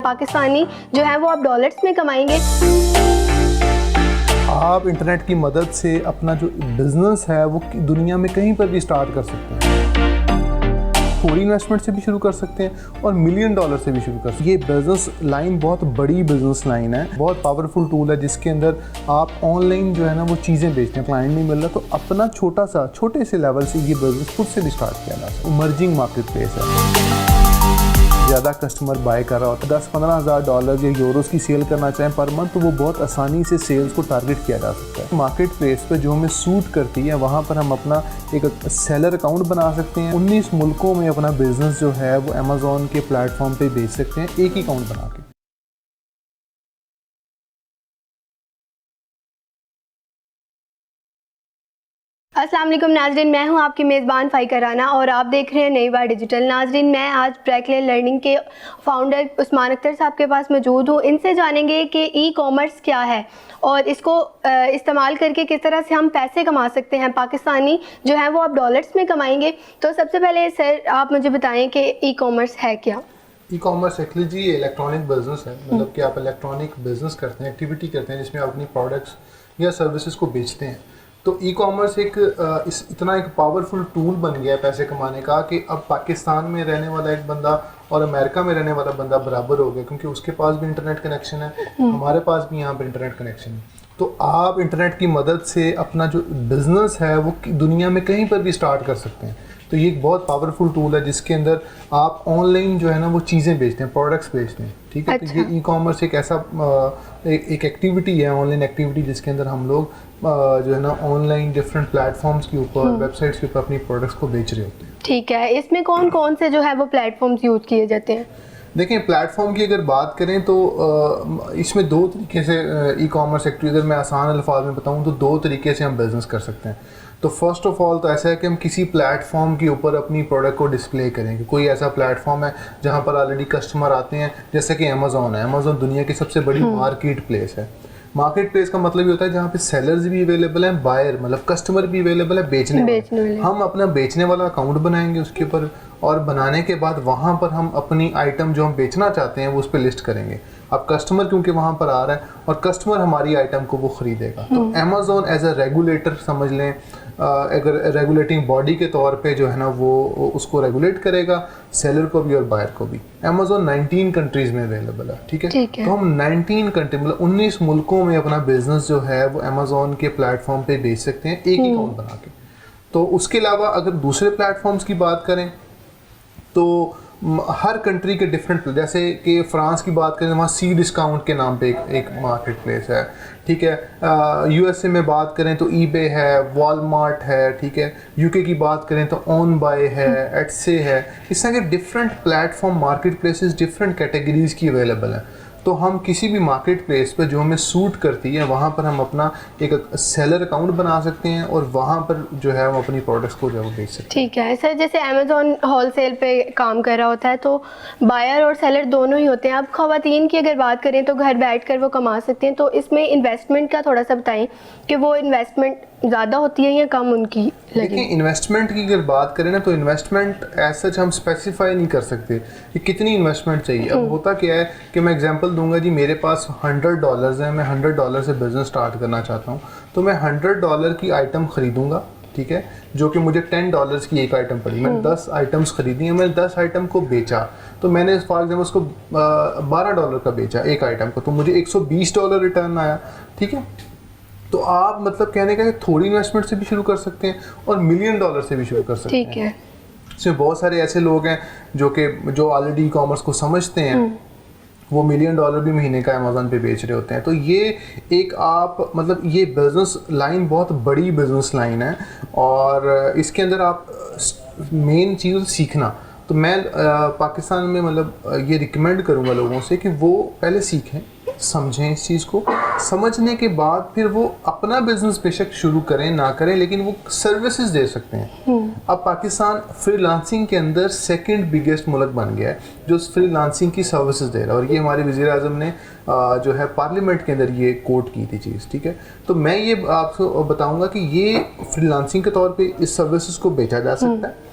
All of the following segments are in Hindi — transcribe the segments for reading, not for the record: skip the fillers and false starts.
पाकिस्तानी जो है वो आप डॉलर्स में कमाएंगे। आप इंटरनेट की मदद से अपना जो बिज़नेस है वो दुनिया में कहीं पर भी स्टार्ट कर सकते हैं। थोड़ी इन्वेस्टमेंट से भी शुरू कर सकते हैं और $1 मिलियन से भी शुरू कर सकते हैं। ये बिज़नेस लाइन बहुत बड़ी बिज़नेस लाइन है, बहुत पावरफुल टूल है जिसके अंदर आप ऑनलाइन जो है ना वो चीज़ें बेचते हैं, क्लाइंट नहीं मिल रहा तो अपना छोटे से लेवल से ये बिज़नेस खुद से भी स्टार्ट किया जा सकता है। इमर्जिंग मार्केट प्लेस है, ज़्यादा कस्टमर बाय कर रहा होता है, $10-15 हज़ार या यूरोस की सेल करना चाहें पर मंथ तो वो बहुत आसानी से सेल्स को टारगेट किया जा सकता है। मार्केट प्लेस पे जो हमें सूट करती है वहाँ पर हम अपना एक सेलर अकाउंट बना सकते हैं। 19 मुल्कों में अपना बिजनेस जो है वो अमेज़ॉन के प्लेटफॉर्म पे बेच सकते हैं एक ही अकाउंट बना के। अस्सलाम वालेकुम नाजरीन, मैं हूं आपकी मेज़बान फ़ाइका राना और आप देख रहे हैं नई बार डिजिटल। नाजरीन, मैं आज ब्रैकलेन लर्निंग के फाउंडर उस्मान अख्तर साहब के पास मौजूद हूं। इनसे जानेंगे कि ई कॉमर्स क्या है और इसको इस्तेमाल करके किस तरह से हम पैसे कमा सकते हैं। पाकिस्तानी जो है वो आप डॉलर्स में कमाएंगे। तो सबसे पहले सर आप मुझे बताएं कि ई कॉमर्स है क्या। ई कॉमर्स एक्चुअली जी इलेक्ट्रॉनिक बिजनेस है, मतलब कि आप इलेक्ट्रॉनिक बिजनेस करते हैं, एक्टिविटी करते हैं जिसमें आप अपनी प्रोडक्ट्स या सर्विसेज को बेचते हैं। तो ई कॉमर्स इतना एक पावरफुल टूल बन गया है पैसे कमाने का कि अब पाकिस्तान में रहने वाला एक बंदा और अमेरिका में रहने वाला बंदा बराबर हो गया, क्योंकि उसके पास भी इंटरनेट कनेक्शन है, हमारे पास भी यहाँ पर इंटरनेट कनेक्शन है। तो आप इंटरनेट की मदद से अपना जो बिज़नेस है वो दुनिया में कहीं पर भी स्टार्ट कर सकते हैं। तो ये एक बहुत पावरफुल टूल है जिसके अंदर आप ऑनलाइन जो है ना वो चीज़ें बेचते हैं, प्रोडक्ट्स बेचते हैं, ठीक है। अच्छा। तो ये ई कॉमर्स एक ऐसा एक एक्टिविटी है, ऑनलाइन एक्टिविटी, जिसके अंदर हम लोग जो है ना ऑनलाइन डिफरेंट प्लेटफॉर्म्स के ऊपर, वेबसाइट्स के ऊपर अपनी प्रोडक्ट्स को बेच रहे होते हैं। ठीक है, इसमें कौन कौन से जो है वो प्लेटफॉर्म्स यूज़ किए जाते हैं? देखें, प्लेटफॉर्म की अगर बात करें तो इसमें दो तरीके से ई कॉमर्स एक्टिविटी, अगर मैं आसान अल्फाज में बताऊं तो दो तरीके से हम बिज़नेस कर सकते हैं। तो फर्स्ट ऑफ ऑल तो ऐसा है कि हम किसी प्लेटफॉर्म के ऊपर अपनी प्रोडक्ट को डिस्प्ले करेंगे। कोई ऐसा प्लेटफॉर्म है जहां पर ऑलरेडी कस्टमर आते हैं, जैसे कि अमेज़ॉन है। अमेज़ॉन दुनिया की सबसे बड़ी मार्केट प्लेस है। मार्केट प्लेस का मतलब ये होता है जहाँ पे सेलर्स भी अवेलेबल हैं, बायर मतलब कस्टमर भी अवेलेबल है, बेचने वाले। हम अपना बेचने वाला अकाउंट बनाएंगे उसके ऊपर, और बनाने के बाद वहाँ पर हम अपनी आइटम जो हम बेचना चाहते हैं वो उस पर लिस्ट करेंगे। अब कस्टमर क्योंकि वहाँ पर आ रहा है और कस्टमर हमारी आइटम को वो ख़रीदेगा, तो अमेज़ॉन एज अ रेगुलेटर समझ लें, अगर रेगुलेटिंग बॉडी के तौर पे जो है ना वो उसको रेगुलेट करेगा, सेलर को भी और बायर को भी। अमेज़ॉन 19 कंट्रीज़ में अवेलेबल है, ठीक है। तो हम 19 कंट्री मतलब 19 मुल्कों में अपना बिजनेस जो है वो अमेज़ॉन के प्लेटफॉर्म पे बेच सकते हैं एक ही अकाउंट बना के। तो उसके अलावा अगर दूसरे प्लेटफॉर्म्स की बात करें तो हर कंट्री के डिफरेंट, जैसे कि फ्रांस की बात करें वहाँ सी डिस्काउंट के नाम पे एक मार्केट प्लेस है, ठीक है। यूएसए में बात करें तो ईबे है, वॉलमार्ट है, ठीक है। यूके की बात करें तो ऑन बाय है, एटसे है। इस तरह के different platform market places different categories की अवेलेबल हैं। तो हम किसी भी मार्केट प्लेस पर जो हमें सूट करती है वहाँ पर हम अपना एक सेलर अकाउंट बना सकते हैं और वहाँ पर जो है हम अपनी प्रोडक्ट्स को जो है बेच सकते हैं। ठीक है सर, जैसे अमेज़ॉन होलसेल पे काम कर रहा होता है तो बायर और सेलर दोनों ही होते हैं। अब ख़वातीन की अगर बात करें तो घर बैठकर वो कमा सकते हैं, तो इसमें इन्वेस्टमेंट का थोड़ा सा बताएं कि वो इन्वेस्टमेंट ज़्यादा होती है या कम उनकी लगी? देखिए, इन्वेस्टमेंट की अगर बात करें ना तो इन्वेस्टमेंट एज सच हम स्पेसिफाई नहीं कर सकते कि कितनी इन्वेस्टमेंट चाहिए। अब होता क्या है कि मैं एग्जांपल दूंगा जी, मेरे पास $100 है, मैं $100 से बिज़नेस स्टार्ट करना चाहता हूँ, तो मैं $100 की आइटम ख़रीदूँगा, ठीक है, जो कि मुझे $10 की एक आइटम पड़ी। मैंने 10 आइटम्स ख़रीदी हैं, मैंने 10 आइटम को बेचा, तो मैंने फॉर एग्जाम्पल उसको $12 का बेचा एक आइटम को, तो मुझे $120 रिटर्न आया, ठीक है। तो आप मतलब कहने का थोड़ी इन्वेस्टमेंट से भी शुरू कर सकते हैं और $1 मिलियन से भी शुरू कर सकते हैं, ठीक है। इसमें बहुत सारे ऐसे लोग हैं जो ऑलरेडी ई कॉमर्स को समझते हैं, वो $1 मिलियन भी महीने का अमेज़ॉन पे बेच रहे होते हैं। तो ये एक आप मतलब ये बिज़नेस लाइन बहुत बड़ी बिज़नेस लाइन है और इसके अंदर आप मेन चीज़ सीखना। तो मैं पाकिस्तान में मतलब ये रिकमेंड करूँगा लोगों से कि वो पहले सीखें, समझें इस चीज़ को, समझने के बाद फिर वो अपना बिजनेस बेशक शुरू करें ना करें, लेकिन वो सर्विसेज दे सकते हैं। अब पाकिस्तान फ्रीलांसिंग के अंदर सेकंड बिगेस्ट मुल्क बन गया है जो फ्रीलांसिंग की सर्विसेज दे रहा है, और ये हमारे वज़ीर आज़म ने जो है पार्लियामेंट के अंदर ये कोट की थी चीज़, ठीक है। तो मैं ये आपको बताऊंगा कि ये फ्रीलांसिंग के तौर पे इस सर्विसेज को बेचा जा सकता है।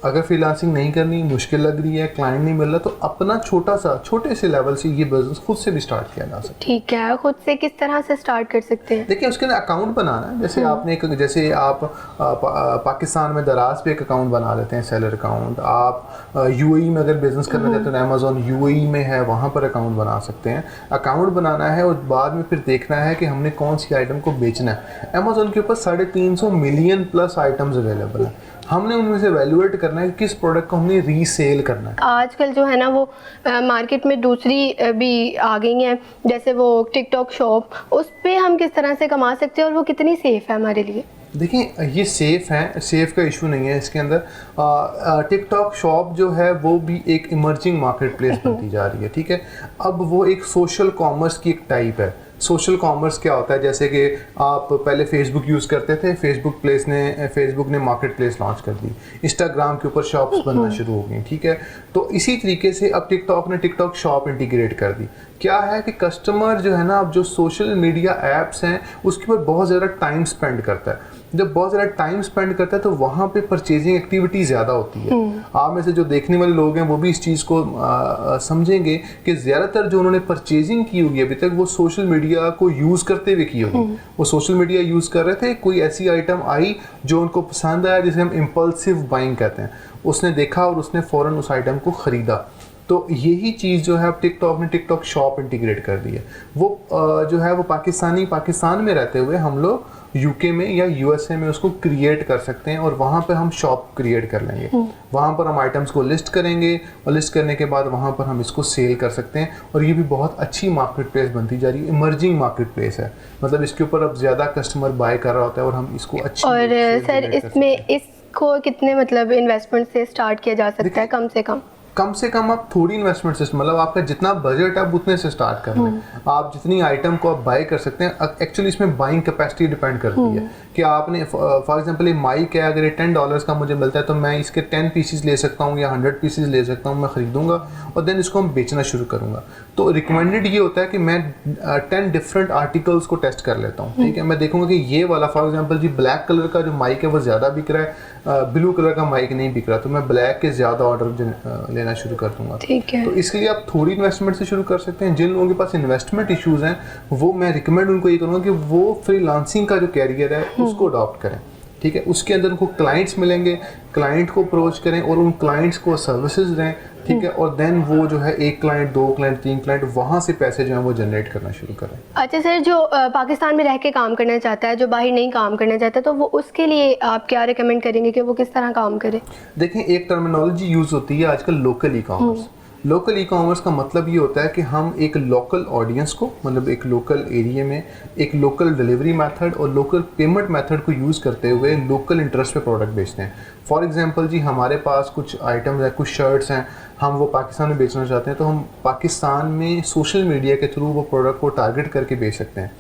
अगर फ्रीलांसिंग नहीं करनी, मुश्किल लग रही है, क्लाइंट नहीं मिल रहा, तो अपना छोटे से लेवल से ये बिजनेस खुद से भी स्टार्ट किया जा सकता है। ठीक है, खुद से किस तरह से स्टार्ट कर सकते हैं? देखिए उसके लिए अकाउंट बनाना है। जैसे आपने जैसे आप पाकिस्तान में दराज पे एक अकाउंट बना लेते हैं, सेलर अकाउंट। आप यूएई में अगर बिजनेस करना चाहते हैं, अमेजोन यूएई में है, वहाँ पर अकाउंट बना सकते हैं। अकाउंट बनाना है और बाद में फिर देखना है कि हमने कौन सी आइटम को बेचना है। अमेजोन के ऊपर 350 मिलियन प्लस आइटम्स अवेलेबल है। हमने उनमें से वैल्यूएट करना है कि किस प्रोडक्ट को हमने रीसेल करना है। आजकल जो है ना वो मार्केट में दूसरी भी आ गई हैं, जैसे वो टिकटॉक शॉप, उस पे हम किस तरह से कमा सकते हैं और वो कितनी सेफ है हमारे लिए? देखिए ये सेफ़ है, सेफ़ का इशू नहीं है इसके अंदर। टिकटॉक शॉप जो है वो भी एक इमर्जिंग मार्केट प्लेस बनती जा रही है, ठीक है। अब वो एक सोशल कॉमर्स की एक टाइप है। सोशल कॉमर्स क्या होता है, जैसे कि आप पहले फेसबुक यूज़ करते थे, फेसबुक ने मार्केट प्लेस लॉन्च कर दी, इंस्टाग्राम के ऊपर शॉप्स बनना शुरू हो गई, ठीक है। तो इसी तरीके से अब टिकटॉक ने टिकटॉक शॉप इंटीग्रेट कर दी। क्या है कि कस्टमर जो है ना, अब जो सोशल मीडिया ऐप्स हैं उसके ऊपर बहुत ज़्यादा टाइम स्पेंड करता है। जब बहुत ज़्यादा टाइम स्पेंड करता है तो वहाँ पे परचेजिंग एक्टिविटी ज़्यादा होती है। आप में से जो देखने वाले लोग हैं वो भी इस चीज़ को समझेंगे कि ज़्यादातर जो उन्होंने परचेजिंग की होगी अभी तक, वो सोशल मीडिया को यूज़ करते हुए की होगी। वो सोशल मीडिया यूज़ कर रहे थे, कोई ऐसी आइटम आई जो उनको पसंद आया, जिसे हम इम्पल्सिव बाइंग कहते हैं। उसने देखा और उसने फ़ौरन उस आइटम को ख़रीदा। तो यही चीज़ जो है अब टिकटॉक ने टिकटॉक शॉप इंटीग्रेट कर दी है। वो जो है वो पाकिस्तान में रहते हुए हम लोग यूके में या यूएसए में उसको क्रिएट कर सकते हैं और वहाँ पर हम शॉप क्रिएट कर लेंगे। वहाँ पर हम आइटम्स को लिस्ट करेंगे और लिस्ट करने के बाद वहाँ पर हम इसको सेल कर सकते हैं। और ये भी बहुत अच्छी मार्केट प्लेस बनती जा रही है, इमर्जिंग मार्केट प्लेस है। मतलब इसके ऊपर अब ज़्यादा कस्टमर बाय कर रहा होता है और हम इसको अच्छी। और सर इसको कितने मतलब इन्वेस्टमेंट से स्टार्ट किया जा सकता है? कम से कम आप थोड़ी इन्वेस्टमेंट से, मतलब आपका जितना बजट है आप उतने से स्टार्ट कर लें। आप जितनी आइटम को आप बाय कर सकते हैं। एक्चुअली इसमें बाइंग कैपेसिटी डिपेंड करती है कि आपने फॉर एग्जांपल ये माइक है, अगर ये $10 का मुझे मिलता है तो मैं इसके 10 पीसेस ले सकता हूँ या 100 पीसेस ले सकता हूँ। मैं ख़रीदूँगा और देन इसको हम बेचना शुरू करूँगा। तो रिकमेंडेड ये होता है कि मैं 10 डिफरेंट आर्टिकल्स को टेस्ट कर लेता हूँ, ठीक है। मैं देखूँगा कि ये वाला फॉर एग्जाम्पल जी ब्लैक कलर का जो माइक है वो ज़्यादा बिक रहा है, ब्लू कलर का माइक नहीं बिक रहा, तो मैं ब्लैक के ज़्यादा ऑर्डर लेना शुरू कर दूँगा। ठीक है। तो इसके लिए आप थोड़ी इन्वेस्टमेंट से शुरू कर सकते हैं। जिन लोगों के पास इन्वेस्टमेंट इश्यूज़ हैं वो मैं रिकमेंड उनको ये करूँगा कि वो फ्रीलांसिंग का जो कैरियर है उसको अडॉप्ट करें, ठीक है। उसके अंदर उनको क्लाइंट्स मिलेंगे, क्लाइंट को अप्रोच करें और उन क्लाइंट्स को सर्विसेज दें, ठीक है। और देन वो जो है 1 क्लाइंट, 2 क्लाइंट, 3 क्लाइंट, वहाँ से पैसे जो है वो जनरेट करना शुरू करें। अच्छा सर, जो पाकिस्तान में रह के काम करना चाहता है, जो बाहर नहीं काम करना चाहता, तो वो उसके लिए आप क्या रिकमेंड करेंगे कि वो किस तरह काम करे? देखें, एक टर्मिनोलॉजी यूज़ होती है आजकल local e commerce. Local e commerce का मतलब ये होता है कि हम एक लोकल ऑडियंस को, मतलब एक लोकल एरिया में एक लोकल डिलीवरी मेथड और लोकल पेमेंट मेथड को यूज़ करते हुए लोकल इंटरेस्ट पे प्रोडक्ट बेचते हैं। फॉर एग्जांपल जी, हमारे पास कुछ आइटम्स हैं, कुछ शर्ट्स हैं, हम वो पाकिस्तान में बेचना चाहते हैं, तो हम पाकिस्तान में सोशल मीडिया के थ्रू वो प्रोडक्ट को टारगेट करके बेच सकते हैं।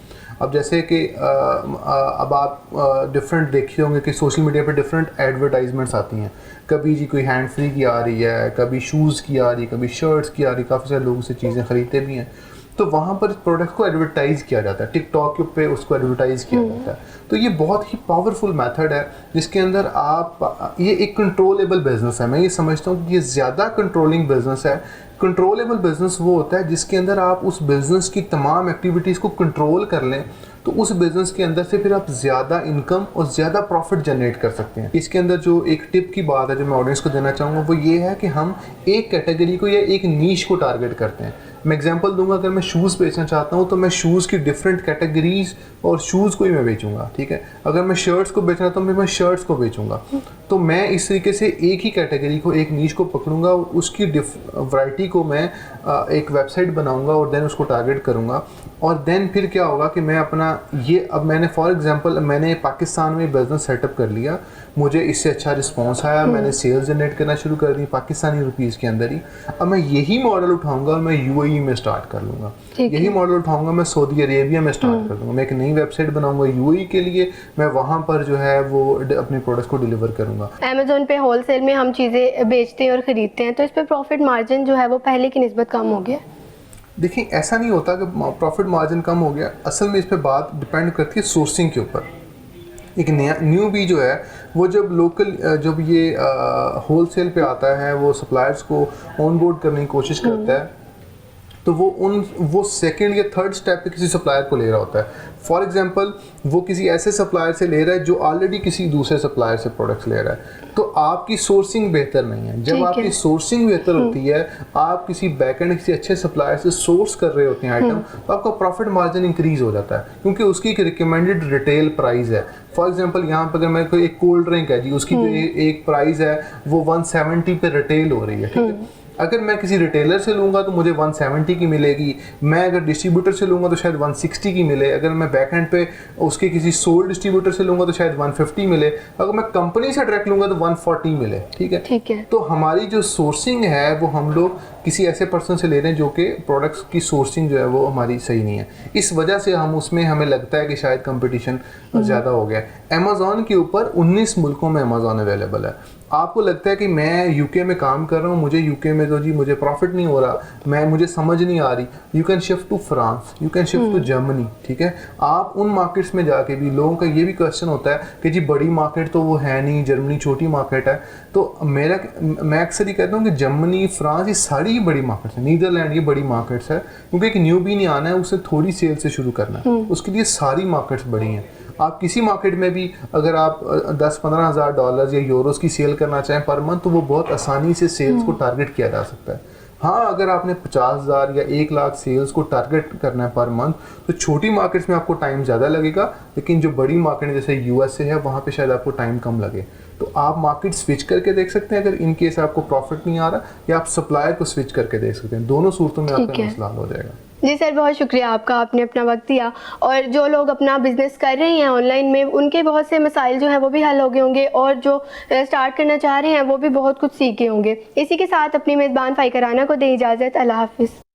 अब जैसे कि अब आप डिफरेंट देखते होंगे कि सोशल मीडिया पे डिफरेंट एडवर्टाइजमेंट्स आती हैं। कभी जी कोई हैंड फ्री की आ रही है, कभी शूज़ की आ रही है, कभी शर्ट्स की आ रही है, काफ़ी सारे लोग उसे चीज़ें ख़रीदते भी हैं। तो वहाँ पर इस प्रोडक्ट को एडवर्टाइज़ किया जाता है, टिकटॉक के ऊपर उसको एडवर्टाइज़ किया जाता है। तो ये बहुत ही पावरफुल मेथड है जिसके अंदर आप, ये एक कंट्रोलेबल बिजनेस है। मैं ये समझता हूँ कि ये ज़्यादा कंट्रोलिंग बिजनेस है। कंट्रोलेबल बिजनेस वो होता है जिसके अंदर आप उस बिज़नेस की तमाम एक्टिविटीज़ को कंट्रोल कर लें, तो उस बिज़नेस के अंदर से फिर आप ज़्यादा इनकम और ज़्यादा प्रॉफिट जनरेट कर सकते हैं। इसके अंदर जो एक टिप की बात है जो मैं ऑडियंस को देना चाहूँगा वो ये है कि हम एक कैटेगरी को या एक नीश को टारगेट करते हैं। मैं एग्जांपल दूंगा, अगर मैं शूज़ बेचना चाहता हूँ तो मैं शूज़ की डिफरेंट कैटेगरीज और शूज़ को ही मैं बेचूंगा, ठीक है। अगर मैं शर्ट्स को बेचना तो मैं शर्ट्स को बेचूंगा। तो मैं इस तरीके से एक ही कैटेगरी को, एक नीश को पकड़ूंगा और उसकी वैरायटी को मैं एक वेबसाइट बनाऊंगा और देन उसको टारगेट करूंगा। और देन फिर क्या होगा कि मैं अपना ये, अब मैंने फॉर एग्जांपल मैंने पाकिस्तान में बिज़नेस सेटअप कर लिया, मुझे इससे अच्छा रिस्पांस आया, मैंने सेल्स जनरेट करना शुरू कर दी पाकिस्तानी रुपीज़ के अंदर ही। अब मैं यही मॉडल उठाऊंगा और मैं यूएई में स्टार्ट कर लूँगा, यही मॉडल उठाऊंगा मैं सऊदी अरेबिया में स्टार्ट कर दूँगा। मैं एक नई वेबसाइट बनाऊँगा यूएई के लिए, मैं वहाँ पर जो है वो अपने प्रोडक्ट्स को डिलीवर करूँगा। अमेज़न पे होलसेल में हम चीज़ें बेचते हैं और ख़रीदते हैं, तो इस पर प्रॉफिट मार्जिन जो है वो पहले की निस्बत कम हो गया। देखिए, ऐसा नहीं होता कि प्रॉफिट मार्जिन कम हो गया। असल में इस पे बात डिपेंड करती है सोर्सिंग के ऊपर। एक नया न्यू बी जो है वो जब लोकल जब ये होलसेल पे आता है, वो सप्लायर्स को ऑन बोर्ड करने की कोशिश करता है, तो वो सेकंड या थर्ड स्टेप पे किसी सप्लायर को ले रहा होता है। फॉर एग्जांपल वो किसी ऐसे सप्लायर से ले रहा है जो ऑलरेडी किसी दूसरे सप्लायर से प्रोडक्ट्स ले रहा है, तो आपकी सोर्सिंग बेहतर नहीं है। जब आपकी सोर्सिंग बेहतर होती है, आप किसी बैकएंड किसी अच्छे सप्लायर से सोर्स कर रहे होते हैं आइटम, तो आपका प्रॉफिट मार्जिन इंक्रीज हो जाता है, क्योंकि उसकी एक रिकमेंडेड रिटेल प्राइस है। फॉर एग्जांपल यहाँ पर अगर मैं कोई एक कोल्ड ड्रिंक है जी, उसकी जो एक प्राइस है वो 170 पे रिटेल हो रही है, ठीक है। अगर मैं किसी रिटेलर से लूँगा तो मुझे 170 की मिलेगी, मैं अगर डिस्ट्रीब्यूटर से लूँगा तो शायद 160 की मिले, अगर मैं बैक एंड पे उसके किसी सोल डिस्ट्रीब्यूटर से लूँगा तो शायद 150 मिले, अगर मैं कंपनी से डायरेक्ट लूँगा तो 140 मिले, ठीक है। तो हमारी जो सोर्सिंग है वो हम लोग किसी ऐसे पर्सन से ले रहे हैं जो कि प्रोडक्ट्स की सोर्सिंग जो है वो हमारी सही नहीं है, इस वजह से हम उसमें हमें लगता है कि शायद कंपटीशन ज़्यादा हो गया। अमेज़ॉन के ऊपर 19 मुल्कों में अमेज़ॉन अवेलेबल है। आपको लगता है कि मैं यूके में काम कर रहा हूँ, मुझे यूके में तो जी मुझे प्रॉफिट नहीं हो रहा, मुझे समझ नहीं आ रही, you can shift to France, you can shift to Germany, ठीक है। आप उन मार्केट्स में जाके भी, लोगों का ये भी क्वेश्चन होता है कि जी बड़ी मार्केट तो वो है नहीं, जर्मनी छोटी मार्केट है, तो मैं अक्सर ही कहता हूँ कि जर्मनी, फ्रांस, ये सारी बड़ी मार्केट्स हैं, नीदरलैंड ये बड़ी मार्केट्स है, क्योंकि एक न्यू भी नहीं आना है, उसे थोड़ी सेल से शुरू करना है, उसके लिए सारी मार्केट्स बड़ी हैं। आप किसी मार्केट में भी अगर आप 10-15 हज़ार डॉलर या यूरोस की सेल करना चाहें पर मंथ, तो वो बहुत आसानी से सेल्स को टारगेट किया जा सकता है। हाँ, अगर आपने 50,000 या 1 लाख सेल्स को टारगेट करना है पर मंथ, तो छोटी मार्केट्स में आपको टाइम ज़्यादा लगेगा, लेकिन जो बड़ी मार्केट जैसे यूएसए है वहाँ पे शायद आपको टाइम कम लगे। तो आप मार्केट स्विच करके देख सकते हैं, अगर इन केस आपको प्रॉफिट नहीं आ रहा, या आप सप्लायर को स्विच करके देख सकते हैं। दोनों सूरतों में आपका मसला हल हो जाएगा। जी सर, बहुत शुक्रिया आपका, आपने अपना वक्त दिया, और जो लोग अपना बिजनेस कर रहे हैं ऑनलाइन में, उनके बहुत से मसाइल जो हैं वो भी हल हो गए होंगे, और जो स्टार्ट करना चाह रहे हैं वो भी बहुत कुछ सीखे होंगे। इसी के साथ अपनी मेज़बान फ़ाइका राना को दें इजाज़त। अल्लाह हाफ़िज़।